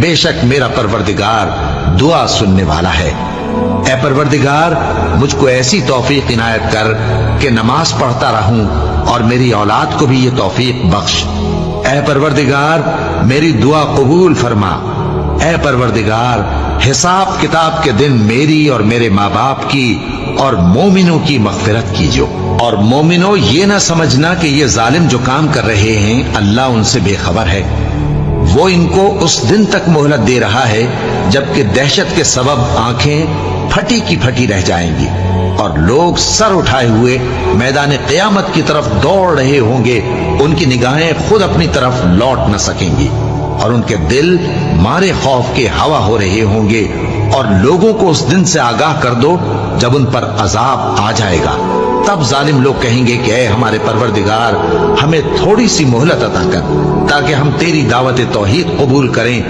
بے شک میرا پروردگار دعا سننے والا ہے۔ اے پروردگار مجھ کو ایسی توفیق عنایت کر کہ نماز پڑھتا رہوں اور میری اولاد کو بھی یہ توفیق بخش۔ اے پروردگار میری دعا قبول فرما۔ اے پروردگار حساب کتاب کے دن میری اور میرے ماں باپ کی اور مومنوں کی مغفرت کیجو۔ اور مومنوں یہ نہ سمجھنا کہ یہ ظالم جو کام کر رہے ہیں اللہ ان سے بے خبر ہے، وہ ان کو اس دن تک مہلت دے رہا ہے جبکہ دہشت کے سبب آنکھیں پھٹی کی پھٹی رہ جائیں گی اور لوگ سر اٹھائے ہوئے میدان قیامت کی طرف دوڑ رہے ہوں گے، ان کی نگاہیں خود اپنی طرف لوٹ نہ سکیں گی اور ان کے دل مارے خوف کے ہوا ہو رہے ہوں گے۔ اور لوگوں کو اس دن سے آگاہ کر دو جب ان پر عذاب آ جائے گا، تب ظالم لوگ کہیں گے کہ اے ہمارے پروردگار ہمیں تھوڑی سی مہلت عطا کر تاکہ ہم تیری دعوت توحید قبول کریں